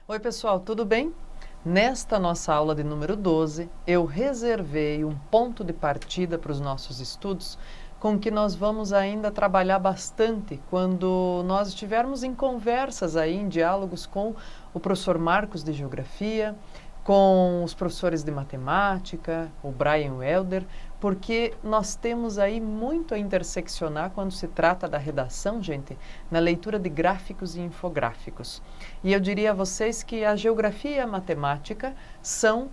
Oi pessoal, tudo bem? Nesta nossa aula de número 12, eu reservei um ponto de partida para os nossos estudos com que nós vamos ainda trabalhar bastante quando nós estivermos em conversas aí, em diálogos com o professor Marcos de Geografia, com os professores de Matemática, o Brian Welder, porque nós temos aí muito a interseccionar quando se trata da redação, gente, na leitura de gráficos e infográficos. E eu diria a vocês que a geografia e a matemática são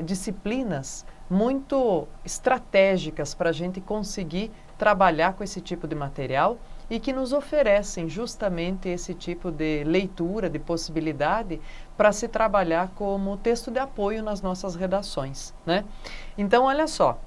disciplinas muito estratégicas para a gente conseguir trabalhar com esse tipo de material e que nos oferecem justamente esse tipo de leitura, de possibilidade para se trabalhar como texto de apoio nas nossas redações, né? Então, olha só,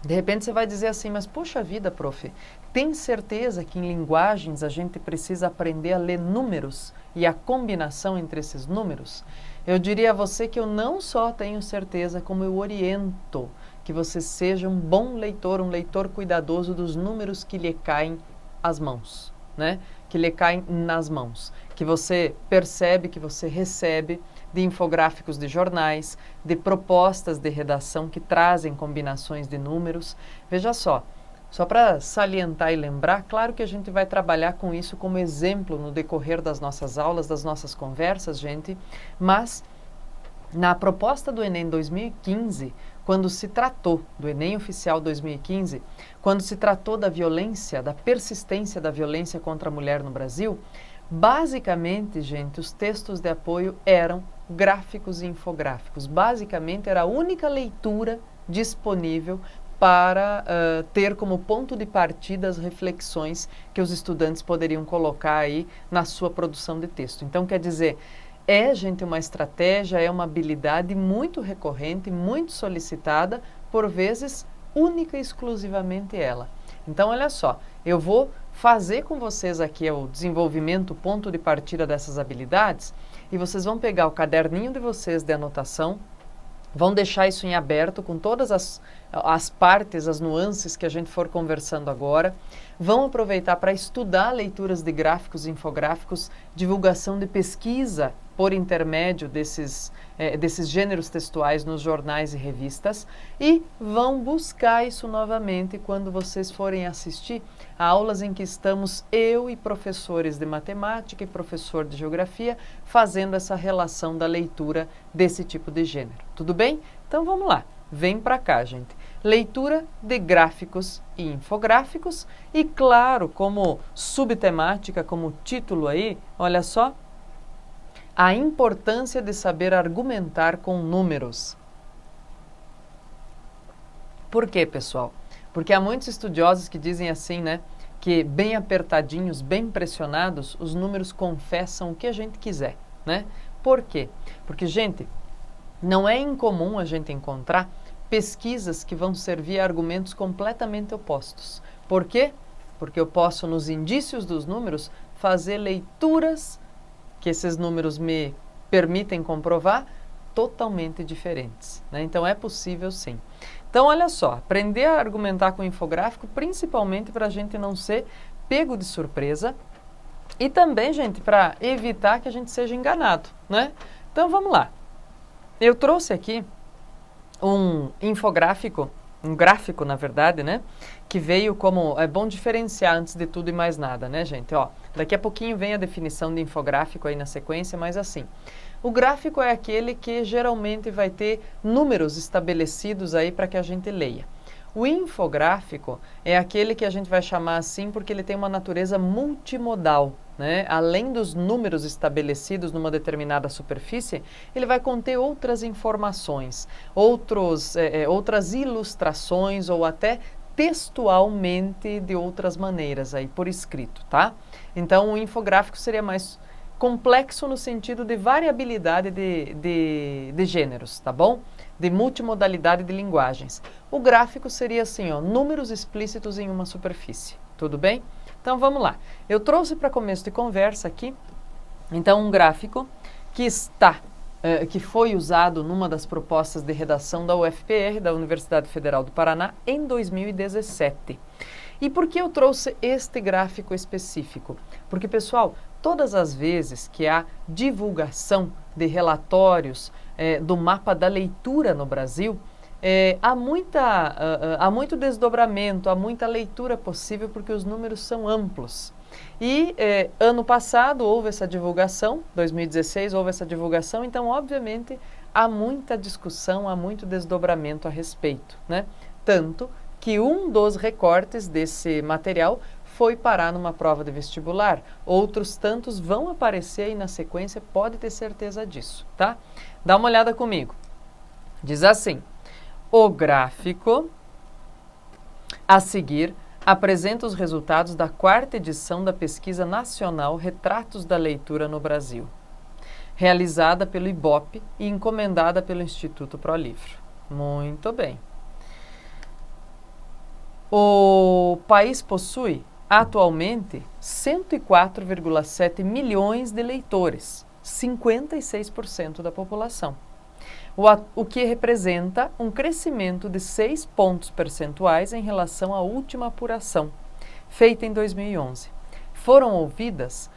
de repente você vai dizer assim, mas puxa vida, prof, tem certeza que em linguagens a gente precisa aprender a ler números e a combinação entre esses números? Eu diria a você que eu não só tenho certeza, como eu oriento que você seja um bom leitor, um leitor cuidadoso dos números que lhe caem às mãos, né? Que lhe caem nas mãos, que você percebe, que você recebe de infográficos de jornais, de propostas de redação que trazem combinações de números. Veja só para salientar e lembrar, claro que a gente vai trabalhar com isso como exemplo no decorrer das nossas aulas, das nossas conversas, gente, mas na proposta do Enem 2015, quando se tratou do Enem Oficial 2015, quando se tratou da violência, da persistência da violência contra a mulher no Brasil, basicamente, gente, os textos de apoio eram gráficos e infográficos. Basicamente, era a única leitura disponível para ter como ponto de partida as reflexões que os estudantes poderiam colocar aí na sua produção de texto. Então, quer dizer, gente, uma estratégia, é uma habilidade muito recorrente, muito solicitada, por vezes única e exclusivamente ela. Então, olha só, eu vou fazer com vocês aqui o desenvolvimento, o ponto de partida dessas habilidades, e vocês vão pegar o caderninho de vocês de anotação, vão deixar isso em aberto com todas as partes, as nuances que a gente for conversando agora. Vão aproveitar para estudar leituras de gráficos e infográficos, divulgação de pesquisa por intermédio desses gêneros textuais nos jornais e revistas, e vão buscar isso novamente quando vocês forem assistir a aulas em que estamos eu e professores de matemática e professor de geografia fazendo essa relação da leitura desse tipo de gênero. Tudo bem? Então vamos lá. Vem para cá, gente. Leitura de gráficos e infográficos e, claro, como subtemática, como título aí, olha só, a importância de saber argumentar com números. Por quê, pessoal? Porque há muitos estudiosos que dizem assim, né, que bem apertadinhos, bem pressionados, os números confessam o que a gente quiser, né? Por quê? Porque, gente, não é incomum a gente encontrar pesquisas que vão servir a argumentos completamente opostos. Por quê? Porque eu posso, nos indícios dos números, fazer leituras que esses números me permitem comprovar totalmente diferentes, né? Então é possível sim. Então olha só, aprender a argumentar com infográfico, principalmente para a gente não ser pego de surpresa e também, gente, para evitar que a gente seja enganado, né? Então vamos lá. Eu trouxe aqui um infográfico, um gráfico, na verdade, né? Que veio como, é bom diferenciar antes de tudo e mais nada, né, gente? Ó, daqui a pouquinho vem a definição de infográfico aí na sequência, mas assim, o gráfico é aquele que geralmente vai ter números estabelecidos aí para que a gente leia. O infográfico é aquele que a gente vai chamar assim porque ele tem uma natureza multimodal, né? Além dos números estabelecidos numa determinada superfície, ele vai conter outras informações, outras ilustrações ou até textualmente de outras maneiras aí por escrito, tá? Então o infográfico seria mais complexo no sentido de variabilidade de gêneros, tá bom? De multimodalidade de linguagens. O gráfico seria assim, ó, números explícitos em uma superfície, tudo bem? Então vamos lá. Eu trouxe para começo de conversa aqui, então, um gráfico que foi usado numa das propostas de redação da UFPR, da Universidade Federal do Paraná, em 2017. E por que eu trouxe este gráfico específico? Porque, pessoal, todas as vezes que há divulgação de relatórios do mapa da leitura no Brasil, há muito desdobramento, há muita leitura possível porque os números são amplos. E ano passado houve essa divulgação, 2016 houve essa divulgação, então obviamente há muita discussão, há muito desdobramento a respeito, né? Tanto que um dos recortes desse material foi parar numa prova de vestibular. Outros tantos vão aparecer aí na sequência, pode ter certeza disso, tá? Dá uma olhada comigo. Diz assim: o gráfico a seguir apresenta os resultados da 4ª edição da Pesquisa Nacional Retratos da Leitura no Brasil, realizada pelo IBOP e encomendada pelo Instituto ProLivro. Muito bem. O país possui, atualmente, 104,7 milhões de leitores, 56% da população, o que representa um crescimento de 6 pontos percentuais em relação à última apuração, feita em 2011. Foram ouvidas,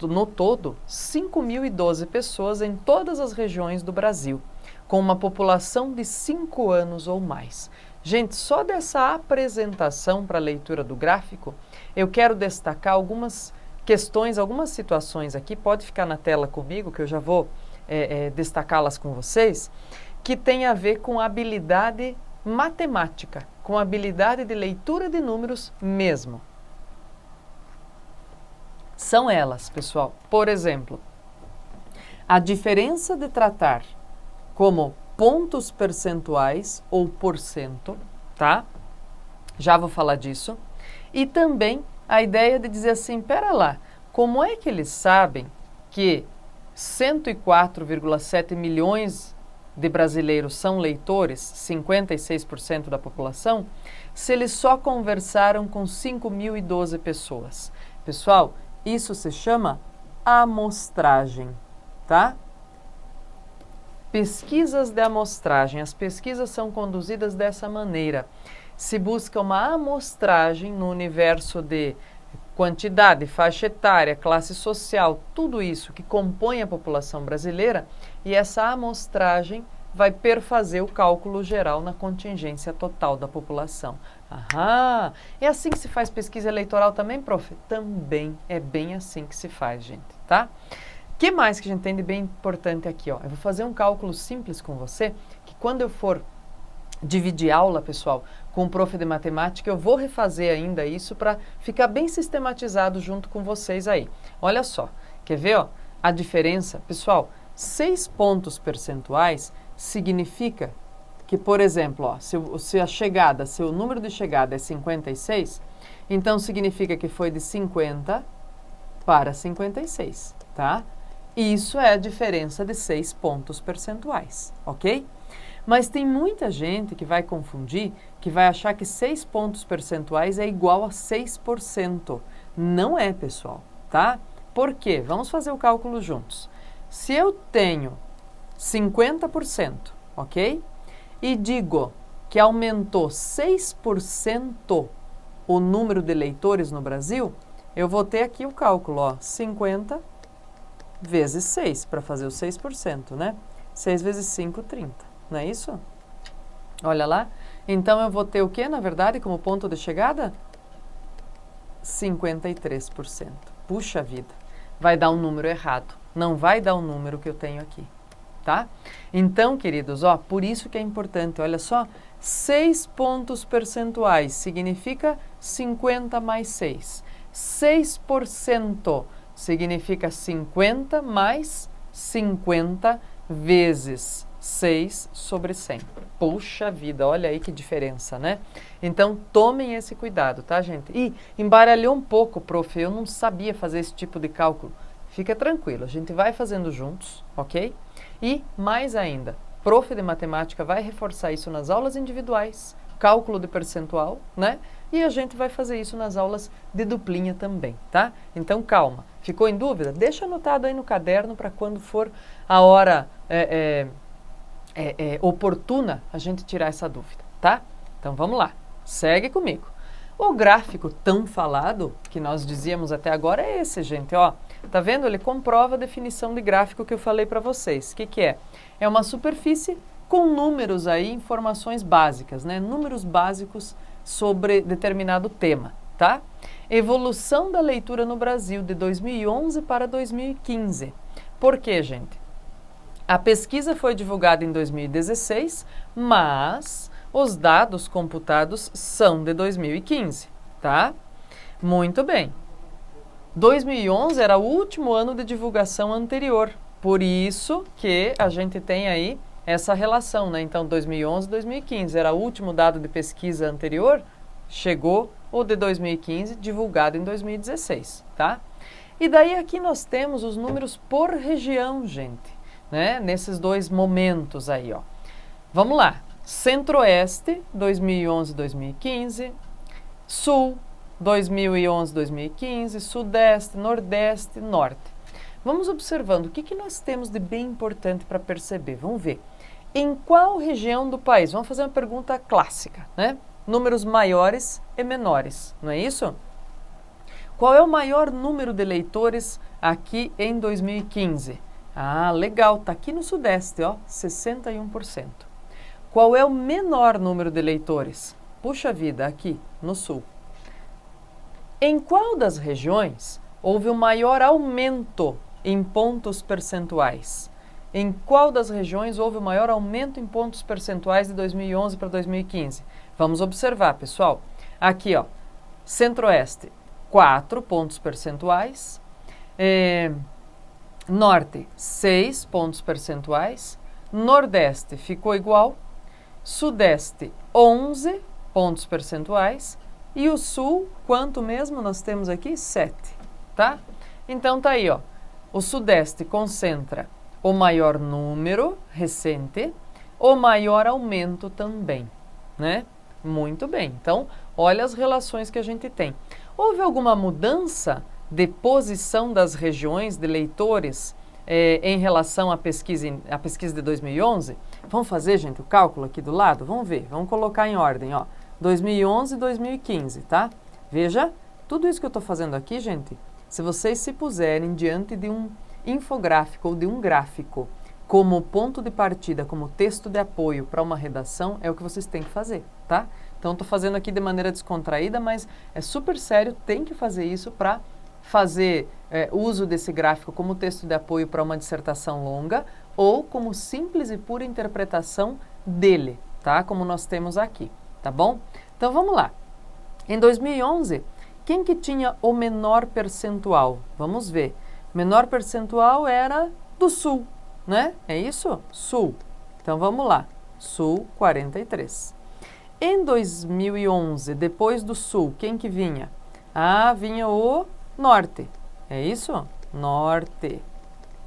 no todo, 5.012 pessoas em todas as regiões do Brasil, com uma população de 5 anos ou mais. Gente, só dessa apresentação para a leitura do gráfico, eu quero destacar algumas questões, algumas situações aqui, pode ficar na tela comigo, que eu já vou destacá-las com vocês, que tem a ver com habilidade matemática, com habilidade de leitura de números mesmo. São elas, pessoal. Por exemplo, a diferença de tratar como pontos percentuais ou porcento, tá? Já vou falar disso. E também a ideia de dizer assim, pera lá, como é que eles sabem que 104,7 milhões de brasileiros são leitores, 56% da população, se eles só conversaram com 5.012 pessoas? Pessoal, isso se chama amostragem, tá? Pesquisas de amostragem. As pesquisas são conduzidas dessa maneira. Se busca uma amostragem no universo de quantidade, faixa etária, classe social, tudo isso que compõe a população brasileira, e essa amostragem vai perfazer o cálculo geral na contingência total da população. Aham! É assim que se faz pesquisa eleitoral também, prof? Também é bem assim que se faz, gente, tá? O que mais que a gente tem de bem importante aqui, ó? Eu vou fazer um cálculo simples com você, que quando eu for dividir aula, pessoal, com o prof de matemática, eu vou refazer ainda isso para ficar bem sistematizado junto com vocês aí. Olha só, quer ver, ó? A diferença, pessoal, 6 pontos percentuais significa que, por exemplo, ó, se o número de chegada é 56, então significa que foi de 50 para 56, tá? Isso é a diferença de 6 pontos percentuais, ok? Mas tem muita gente que vai confundir, que vai achar que 6 pontos percentuais é igual a 6%. Não é, pessoal, tá? Por quê? Vamos fazer o cálculo juntos. Se eu tenho 50%, ok? E digo que aumentou 6% o número de eleitores no Brasil, eu vou ter aqui o cálculo, ó, 50 vezes 6, para fazer o 6%, né? 6 vezes 5, 30. Não é isso? Olha lá. Então, eu vou ter o que, na verdade, como ponto de chegada? 53%. Puxa vida. Vai dar um número errado. Não vai dar o número que eu tenho aqui. Tá? Então, queridos, ó, por isso que é importante. Olha só. 6 pontos percentuais significa 50 mais 6. 6% significa 50 mais 50 vezes 6 sobre 100. Puxa vida, olha aí que diferença, né? Então, tomem esse cuidado, tá, gente? E embaralhou um pouco, prof, eu não sabia fazer esse tipo de cálculo. Fica tranquilo, a gente vai fazendo juntos, ok? E, mais ainda, prof de matemática vai reforçar isso nas aulas individuais, cálculo de percentual, né? E a gente vai fazer isso nas aulas de duplinha também, tá? Então, calma. Ficou em dúvida? Deixa anotado aí no caderno para quando for a hora oportuna a gente tirar essa dúvida, tá? Então, vamos lá. Segue comigo. O gráfico tão falado, que nós dizíamos até agora, é esse, gente, ó. Tá vendo? Ele comprova a definição de gráfico que eu falei para vocês. O que que é? É uma superfície com números aí, informações básicas, né? Números básicos sobre determinado tema, tá? Evolução da leitura no Brasil de 2011 para 2015. Por quê, gente? A pesquisa foi divulgada em 2016, mas os dados computados são de 2015, tá? Muito bem. 2011 era o último ano de divulgação anterior, por isso que a gente tem aí essa relação, né? Então, 2011 e 2015 era o último dado de pesquisa anterior, chegou o de 2015, divulgado em 2016, tá? E daí aqui nós temos os números por região, gente, né? Nesses dois momentos aí, ó. Vamos lá. Centro-Oeste, 2011 e 2015. Sul, 2011 e 2015. Sudeste, Nordeste, Norte. Vamos observando o que nós temos de bem importante para perceber. Vamos ver. Em qual região do país? Vamos fazer uma pergunta clássica, né? Números maiores e menores, não é isso? Qual é o maior número de eleitores aqui em 2015? Ah, legal, tá aqui no Sudeste, ó, 61%. Qual é o menor número de eleitores? Puxa vida, aqui no Sul. Em qual das regiões houve o maior aumento em pontos percentuais? Em qual das regiões houve o maior aumento em pontos percentuais de 2011 para 2015? Vamos observar, pessoal. Aqui, ó, Centro-Oeste, 4 pontos percentuais. Norte, 6 pontos percentuais. Nordeste ficou igual. Sudeste, 11 pontos percentuais. E o Sul, quanto mesmo nós temos aqui? 7, tá? Então, tá aí, ó. O Sudeste concentra o maior número recente, o maior aumento também, né? Muito bem. Então, olha as relações que a gente tem. Houve alguma mudança de posição das regiões de leitores em relação à pesquisa de 2011? Vamos fazer, gente, o cálculo aqui do lado? Vamos ver, vamos colocar em ordem, ó. 2011 e 2015, tá? Veja, tudo isso que eu estou fazendo aqui, gente, se vocês se puserem diante de um infográfico ou de um gráfico como ponto de partida, como texto de apoio para uma redação, é o que vocês têm que fazer, tá? Então, estou fazendo aqui de maneira descontraída, mas é super sério, tem que fazer isso para fazer uso desse gráfico como texto de apoio para uma dissertação longa ou como simples e pura interpretação dele, tá? Como nós temos aqui, tá bom? Então, vamos lá. Em 2011, quem que tinha o menor percentual? Vamos ver. Menor percentual era do Sul, né? É isso? Sul. Então, vamos lá. Sul, 43. Em 2011, depois do Sul, quem que vinha? Ah, vinha o Norte. É isso? Norte,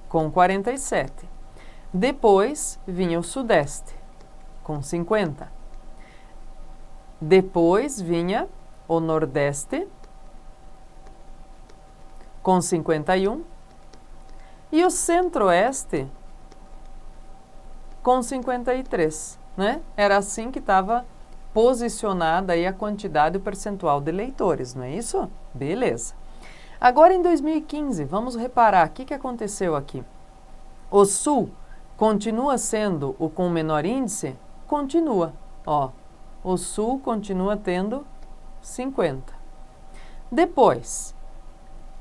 com 47. Depois vinha o Sudeste, com 50. Depois vinha o Nordeste, com 51. E o Centro-Oeste, com 53, né? Era assim que estava posicionada aí a quantidade e o percentual de eleitores, não é isso? Beleza. Agora, em 2015, vamos reparar o que aconteceu aqui. O Sul continua sendo o com menor índice? Continua, ó. O Sul continua tendo 50. Depois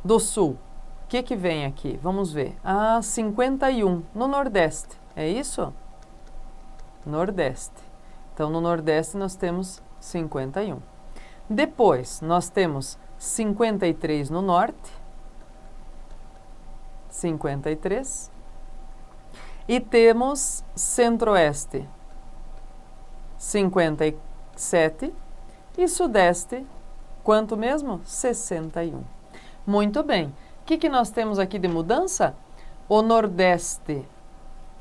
do Sul, o que vem aqui? Vamos ver. Ah, 51 no Nordeste. É isso? Nordeste. Então, no Nordeste nós temos 51. Depois, nós temos 53 no Norte. 53. E temos Centro-Oeste, 57. E Sudeste, quanto mesmo? 61. Muito bem. O que nós temos aqui de mudança? O Nordeste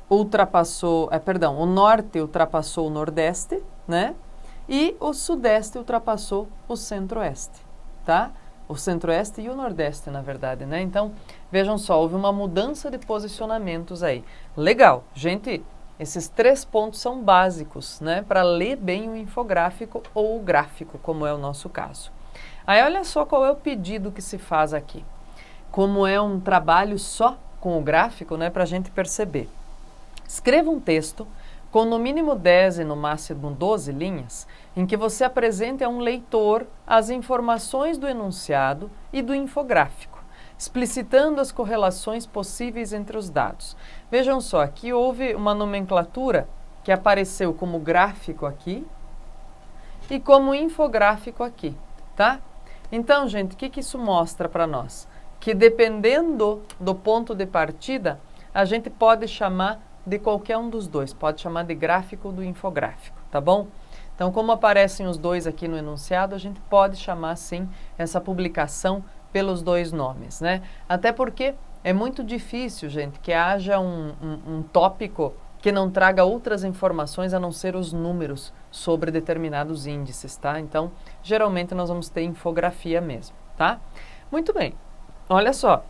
ultrapassou, o Norte ultrapassou o Nordeste, né? E o Sudeste ultrapassou o Centro-Oeste, tá? O Centro-Oeste e o Nordeste, na verdade, né? Então, vejam só, houve uma mudança de posicionamentos aí. Legal, gente, esses 3 pontos são básicos, né? Para ler bem o infográfico ou o gráfico, como é o nosso caso. Aí, olha só qual é o pedido que se faz aqui. como é um trabalho só com o gráfico, né, para a gente perceber. Escreva um texto com no mínimo 10 e no máximo 12 linhas, em que você apresente a um leitor as informações do enunciado e do infográfico, explicitando as correlações possíveis entre os dados. Vejam só, aqui houve uma nomenclatura que apareceu como gráfico aqui e como infográfico aqui, tá? Então, gente, o que isso mostra para nós? Que dependendo do ponto de partida, a gente pode chamar de qualquer um dos dois, pode chamar de gráfico ou do infográfico, tá bom? Então, como aparecem os dois aqui no enunciado, a gente pode chamar, sim, essa publicação pelos dois nomes, né? Até porque é muito difícil, gente, que haja um tópico que não traga outras informações a não ser os números sobre determinados índices, tá? Então, geralmente nós vamos ter infografia mesmo, tá? Muito bem, olha só.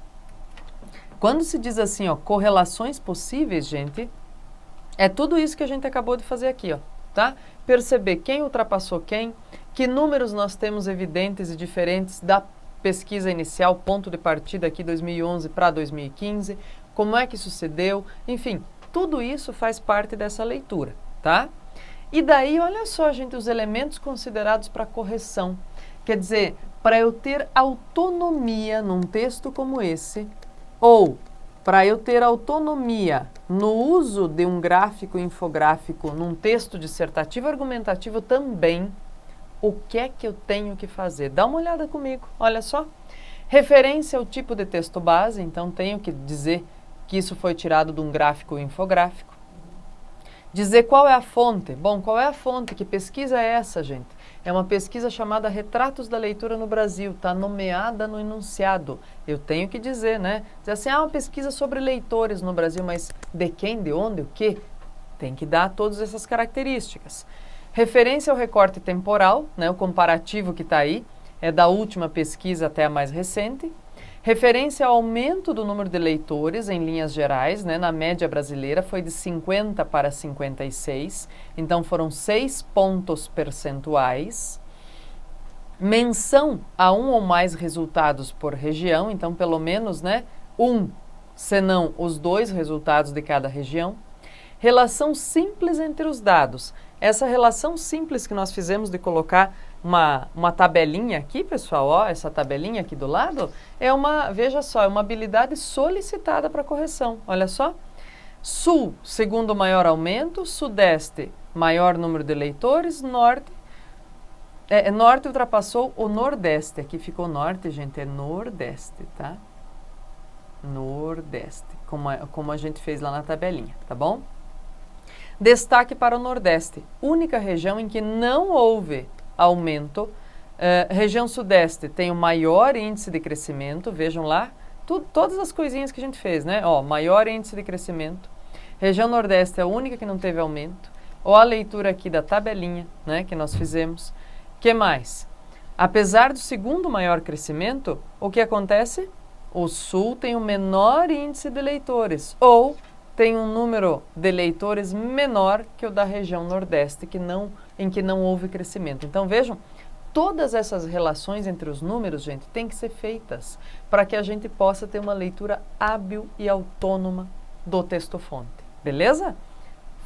Quando se diz assim, ó, correlações possíveis, gente, é tudo isso que a gente acabou de fazer aqui, ó, tá? Perceber quem ultrapassou quem, que números nós temos evidentes e diferentes da pesquisa inicial, ponto de partida aqui 2011 para 2015, como é que sucedeu, enfim, tudo isso faz parte dessa leitura, tá? E daí, olha só, gente, os elementos considerados para correção. Quer dizer, para eu ter autonomia num texto como esse, ou para eu ter autonomia no uso de um gráfico infográfico num texto dissertativo argumentativo também, o que é que eu tenho que fazer? Dá uma olhada comigo, olha só. Referência ao tipo de texto base, então tenho que dizer que isso foi tirado de um gráfico infográfico. Dizer qual é a fonte. Bom, qual é a fonte? Que pesquisa é essa, gente? É uma pesquisa chamada Retratos da Leitura no Brasil, está nomeada no enunciado. Eu tenho que dizer, né? Dizer assim, uma pesquisa sobre leitores no Brasil, mas de quem, de onde, o quê? Tem que dar todas essas características. Referência ao recorte temporal, né? O comparativo que está aí, é da última pesquisa até a mais recente. Referência ao aumento do número de leitores em linhas gerais, né, na média brasileira foi de 50 para 56, então foram 6 pontos percentuais. Menção a um ou mais resultados por região, então pelo menos, né, se não os 2 resultados de cada região. Relação simples entre os dados. Essa relação simples que nós fizemos de colocar uma tabelinha aqui, pessoal, ó, essa tabelinha aqui do lado, veja só, é uma habilidade solicitada para correção, olha só. Sul, segundo maior aumento, Sudeste, maior número de leitores, Norte ultrapassou o Nordeste, aqui ficou Norte, gente, é Nordeste, tá? Nordeste, como a gente fez lá na tabelinha, tá bom? Destaque para o Nordeste, única região em que não houve aumento. Região Sudeste tem o maior índice de crescimento, vejam lá, todas as coisinhas que a gente fez, né? Ó, maior índice de crescimento. Região Nordeste é a única que não teve aumento. Ó, a leitura aqui da tabelinha, né, que nós fizemos. Que mais? Apesar do segundo maior crescimento, o que acontece? O Sul tem o menor índice de leitores, ou tem um número de leitores menor que o da região Nordeste, em que não houve crescimento. Então, vejam, todas essas relações entre os números, gente, têm que ser feitas para que a gente possa ter uma leitura hábil e autônoma do texto-fonte. Beleza?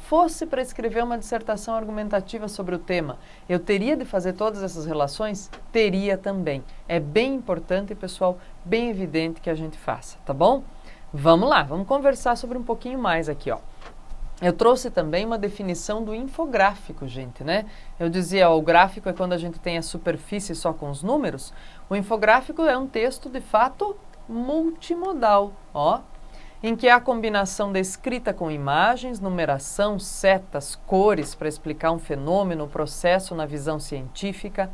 Fosse para escrever uma dissertação argumentativa sobre o tema, eu teria de fazer todas essas relações? Teria também. É bem importante, pessoal, bem evidente que a gente faça, tá bom? Vamos lá, vamos conversar sobre um pouquinho mais aqui, ó. Eu trouxe também uma definição do infográfico, gente, né? Eu dizia, ó, o gráfico é quando a gente tem a superfície só com os números. O infográfico é um texto, de fato, multimodal, ó, em que há a combinação da escrita com imagens, numeração, setas, cores para explicar um fenômeno, processo na visão científica.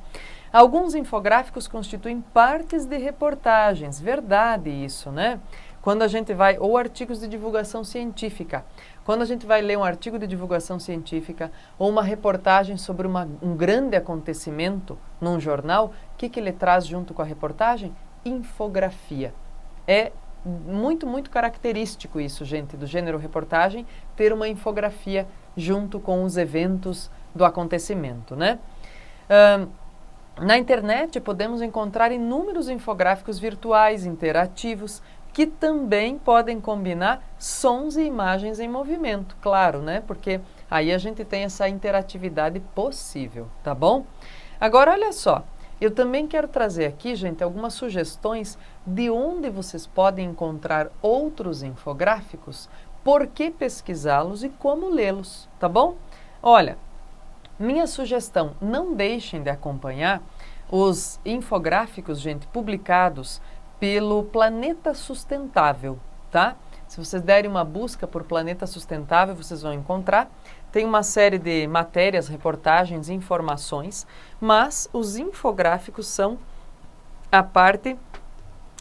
Alguns infográficos constituem partes de reportagens, verdade isso, né? Quando a gente vai, ou artigos de divulgação científica, quando a gente vai ler um artigo de divulgação científica ou uma reportagem sobre um grande acontecimento num jornal, o que ele traz junto com a reportagem? Infografia. É muito, muito característico isso, gente, do gênero reportagem, ter uma infografia junto com os eventos do acontecimento, né? Na internet podemos encontrar inúmeros infográficos virtuais interativos que também podem combinar sons e imagens em movimento, claro, né? Porque aí a gente tem essa interatividade possível, tá bom? Agora, olha só, eu também quero trazer aqui, gente, algumas sugestões de onde vocês podem encontrar outros infográficos, por que pesquisá-los e como lê-los, tá bom? Olha, minha sugestão, não deixem de acompanhar os infográficos, gente, publicados pelo Planeta Sustentável, tá? Se vocês derem uma busca por Planeta Sustentável, vocês vão encontrar. Tem uma série de matérias, reportagens, informações, mas os infográficos são a parte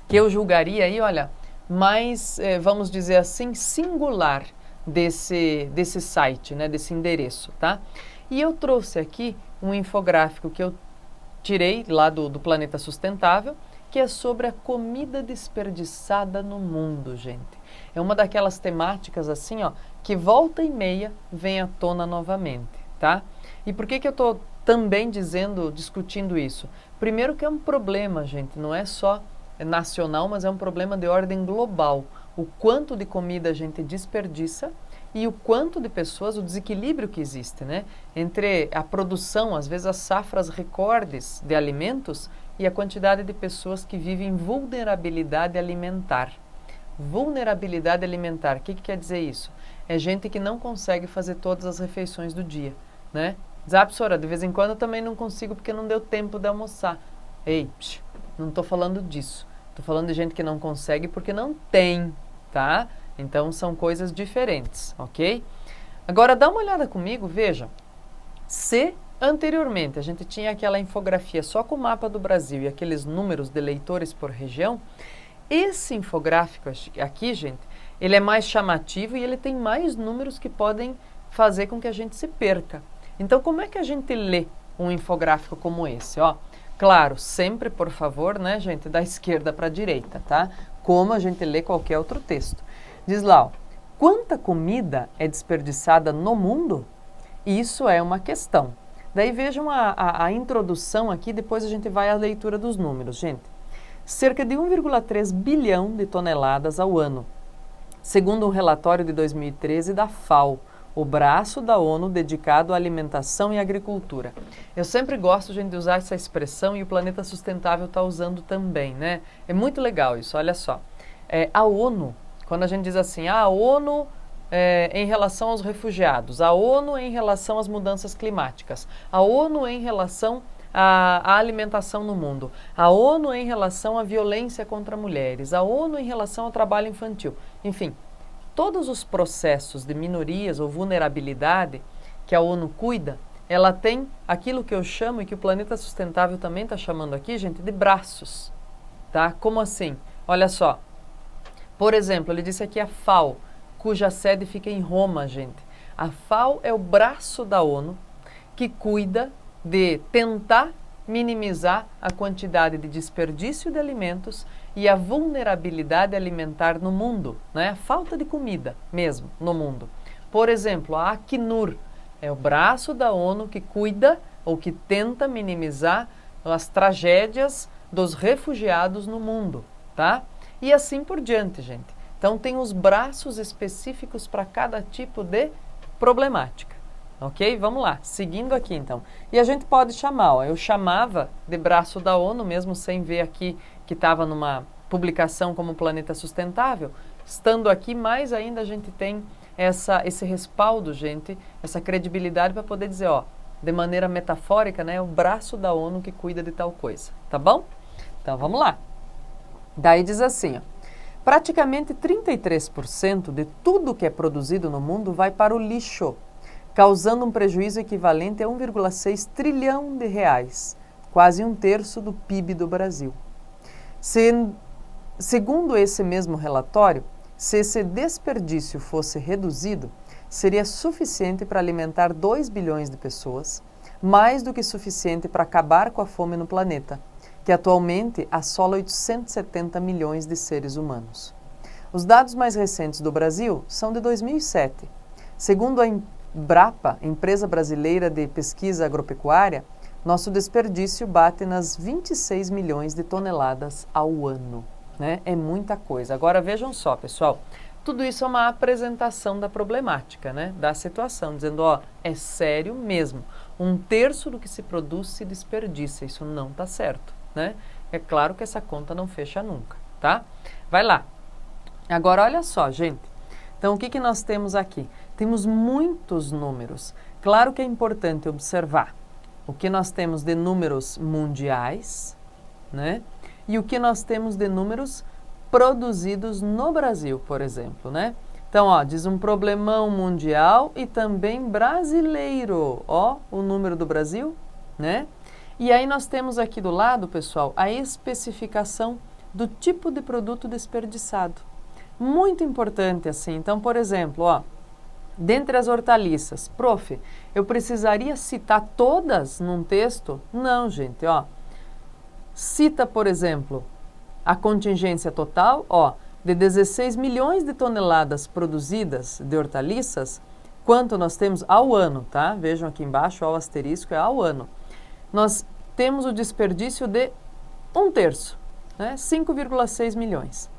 que eu julgaria aí, olha, mais, vamos dizer assim, singular desse site, né, desse endereço, tá? E eu trouxe aqui um infográfico que eu tirei lá do Planeta Sustentável, que é sobre a comida desperdiçada no mundo, gente. É uma daquelas temáticas assim, ó, que volta e meia vem à tona novamente, tá? E por que eu estou também discutindo isso? Primeiro que é um problema, gente, não é só nacional, mas é um problema de ordem global. O quanto de comida a gente desperdiça e o quanto de pessoas, o desequilíbrio que existe, né? Entre a produção, às vezes as safras recordes de alimentos e a quantidade de pessoas que vivem vulnerabilidade alimentar. Vulnerabilidade alimentar, o que quer dizer isso? É gente que não consegue fazer todas as refeições do dia, né? Diz, professora, de vez em quando eu também não consigo porque não deu tempo de almoçar. Ei, não estou falando disso. Estou falando de gente que não consegue porque não tem, tá? Então, são coisas diferentes, ok? Agora, dá uma olhada comigo, veja. Se anteriormente a gente tinha aquela infografia só com o mapa do Brasil e aqueles números de leitores por região, esse infográfico aqui, gente, ele é mais chamativo e ele tem mais números que podem fazer com que a gente se perca. Então, como é que a gente lê um infográfico como esse, ó? Claro, sempre, por favor, né, gente, da esquerda para a direita, tá? Como a gente lê qualquer outro texto. Diz lá, ó, quanta comida é desperdiçada no mundo? Isso é uma questão. Daí vejam a introdução aqui, depois a gente vai à leitura dos números, gente. Cerca de 1,3 bilhão de toneladas ao ano, segundo um relatório de 2013 da FAO, o braço da ONU dedicado à alimentação e agricultura. Eu sempre gosto, gente, de usar essa expressão e o Planeta Sustentável está usando também, né? É muito legal isso, olha só. A ONU, quando a gente diz assim, a ONU em relação aos refugiados, a ONU em relação às mudanças climáticas, a ONU em relação à alimentação no mundo, a ONU em relação à violência contra mulheres, a ONU em relação ao trabalho infantil, enfim, todos os processos de minorias ou vulnerabilidade que a ONU cuida, ela tem aquilo que eu chamo e que o Planeta Sustentável também está chamando aqui, gente, de braços, tá? Como assim? Olha só. Por exemplo, ele disse aqui a FAO, cuja sede fica em Roma, gente. A FAO é o braço da ONU que cuida de tentar minimizar a quantidade de desperdício de alimentos e a vulnerabilidade alimentar no mundo, né? A falta de comida mesmo no mundo. Por exemplo, a Acnur é o braço da ONU que cuida ou que tenta minimizar as tragédias dos refugiados no mundo, tá? E assim por diante, gente. Então, tem os braços específicos para cada tipo de problemática. Ok? Vamos lá. Seguindo aqui, então. E a gente pode chamar, ó, eu chamava de braço da ONU, mesmo sem ver aqui que estava numa publicação como Planeta Sustentável. Estando aqui, mais ainda a gente tem esse respaldo, gente, essa credibilidade para poder dizer, ó, de maneira metafórica, né, o braço da ONU que cuida de tal coisa. Tá bom? Então, vamos lá. Daí diz assim, ó, praticamente 33% de tudo que é produzido no mundo vai para o lixo, causando um prejuízo equivalente a 1,6 trilhão de reais, quase 1/3 do PIB do Brasil. Segundo esse mesmo relatório, se esse desperdício fosse reduzido, seria suficiente para alimentar 2 bilhões de pessoas, mais do que suficiente para acabar com a fome no planeta, que atualmente assola 870 milhões de seres humanos. Os dados mais recentes do Brasil são de 2007. Segundo a Embrapa, empresa brasileira de pesquisa agropecuária, nosso desperdício bate nas 26 milhões de toneladas ao ano, né? É muita coisa. Agora vejam só, pessoal, tudo isso é uma apresentação da problemática, né? Da situação, dizendo, ó, é sério mesmo. 1/3 do que se produz se desperdiça, isso não está certo, né? É claro que essa conta não fecha nunca, tá? Vai lá. Agora, olha só, gente. Então, o que nós temos aqui? Temos muitos números. Claro que é importante observar o que nós temos de números mundiais, né? E o que nós temos de números produzidos no Brasil, por exemplo, né? Então, ó, diz um problemão mundial e também brasileiro. Ó, o número do Brasil, né? E aí nós temos aqui do lado, pessoal, a especificação do tipo de produto desperdiçado. Muito importante assim. Então, por exemplo, ó, dentre as hortaliças, prof, eu precisaria citar todas num texto? Não, gente, ó. Cita, por exemplo, a contingência total, ó, de 16 milhões de toneladas produzidas de hortaliças, quanto nós temos ao ano, tá? Vejam aqui embaixo, ó, o asterisco é ao ano. Nós temos o desperdício de 1/3, né? 5,6 milhões.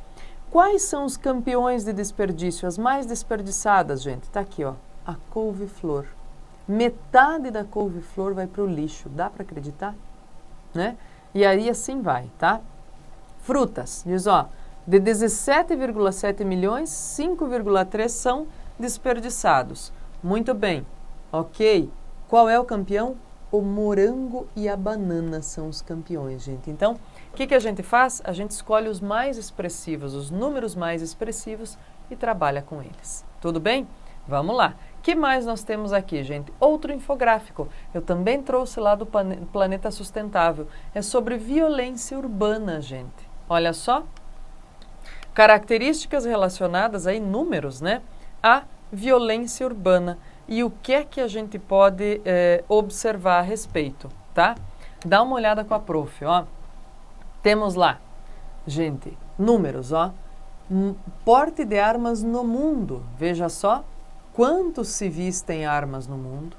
Quais são os campeões de desperdício, as mais desperdiçadas, gente? Tá aqui, ó, a couve-flor. Metade da couve-flor vai para o lixo, dá para acreditar? Né? E aí assim vai, tá? Frutas, diz, ó, de 17,7 milhões, 5,3 são desperdiçados. Muito bem, ok. Qual é o campeão? O morango e a banana são os campeões, gente. Então, o que a gente faz? A gente escolhe os mais expressivos, os números mais expressivos e trabalha com eles. Tudo bem? Vamos lá. O que mais nós temos aqui, gente? Outro infográfico. Eu também trouxe lá do Planeta Sustentável. É sobre violência urbana, gente. Olha só. Características relacionadas aí, números, né? A violência urbana. E o que é que a gente pode observar a respeito, tá? Dá uma olhada com a prof, ó. Temos lá, gente, números, ó. Porte de armas no mundo. Veja só quantos civis têm armas no mundo.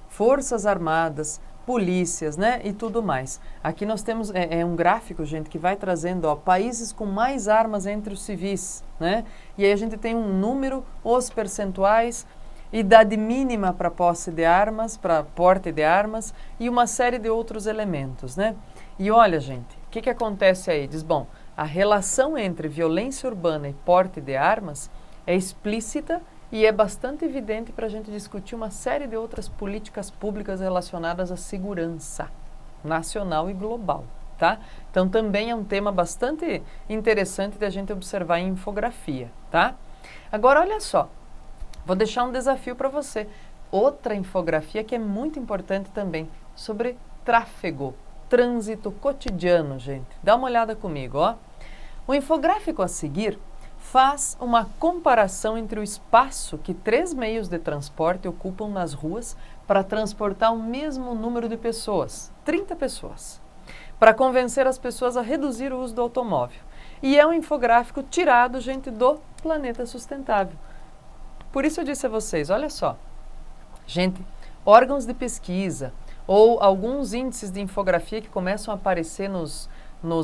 Forças armadas, polícias, né? E tudo mais. Aqui nós temos, um gráfico, gente, que vai trazendo, ó, países com mais armas entre os civis, né? E aí a gente tem um número, os percentuais, idade mínima para posse de armas, para porte de armas e uma série de outros elementos, né? E olha, gente, o que acontece aí? Diz, bom, a relação entre violência urbana e porte de armas é explícita e é bastante evidente para a gente discutir uma série de outras políticas públicas relacionadas à segurança nacional e global, tá? Então também é um tema bastante interessante de a gente observar em infografia, tá? Agora, olha só. Vou deixar um desafio para você. Outra infografia que é muito importante também, sobre tráfego, trânsito cotidiano, gente. Dá uma olhada comigo, ó. O infográfico a seguir faz uma comparação entre o espaço que 3 meios de transporte ocupam nas ruas para transportar o mesmo número de pessoas, 30 pessoas, para convencer as pessoas a reduzir o uso do automóvel. E é um infográfico tirado, gente, do Planeta Sustentável. Por isso eu disse a vocês, olha só, gente, órgãos de pesquisa ou alguns índices de infografia que começam a aparecer nos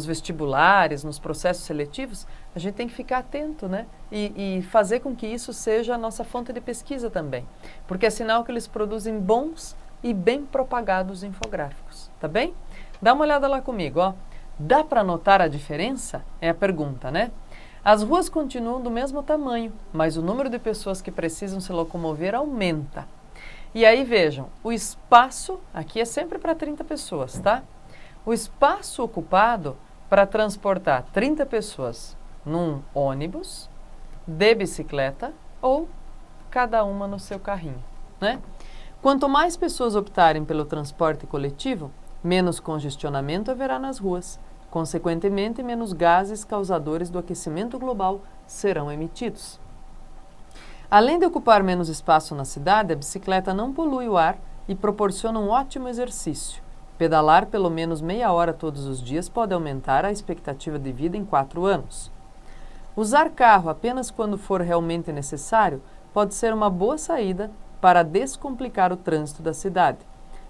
vestibulares, nos processos seletivos, a gente tem que ficar atento, né? E fazer com que isso seja a nossa fonte de pesquisa também. Porque é sinal que eles produzem bons e bem propagados infográficos, tá bem? Dá uma olhada lá comigo, ó. Dá para notar a diferença? É a pergunta, né? As ruas continuam do mesmo tamanho, mas o número de pessoas que precisam se locomover aumenta. E aí vejam, o espaço, aqui é sempre para 30 pessoas, tá? O espaço ocupado para transportar 30 pessoas num ônibus, de bicicleta ou cada uma no seu carrinho, né? Quanto mais pessoas optarem pelo transporte coletivo, menos congestionamento haverá nas ruas. Consequentemente, menos gases causadores do aquecimento global serão emitidos. Além de ocupar menos espaço na cidade, a bicicleta não polui o ar e proporciona um ótimo exercício. Pedalar pelo menos meia hora todos os dias pode aumentar a expectativa de vida em 4 anos. Usar carro apenas quando for realmente necessário pode ser uma boa saída para descomplicar o trânsito da cidade.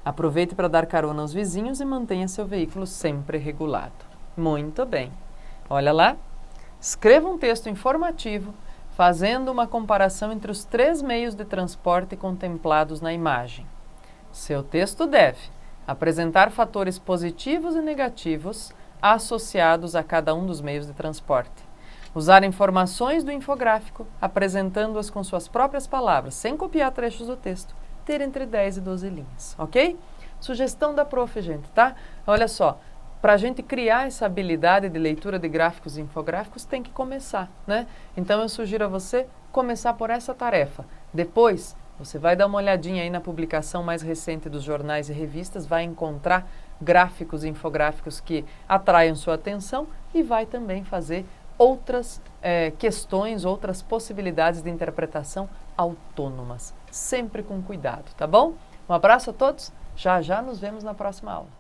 Aproveite para dar carona aos vizinhos e mantenha seu veículo sempre regulado. Muito bem. Olha lá. Escreva um texto informativo fazendo uma comparação entre os 3 meios de transporte contemplados na imagem. Seu texto deve apresentar fatores positivos e negativos associados a cada um dos meios de transporte. Usar informações do infográfico, apresentando-as com suas próprias palavras, sem copiar trechos do texto. Ter entre 10 e 12 linhas, ok? Sugestão da prof, gente, tá? Olha só, para a gente criar essa habilidade de leitura de gráficos e infográficos, tem que começar, né? Então, eu sugiro a você começar por essa tarefa. Depois, você vai dar uma olhadinha aí na publicação mais recente dos jornais e revistas, vai encontrar gráficos e infográficos que atraiam sua atenção e vai também fazer outras questões, outras possibilidades de interpretação autônomas, sempre com cuidado, tá bom? Um abraço a todos, já já nos vemos na próxima aula.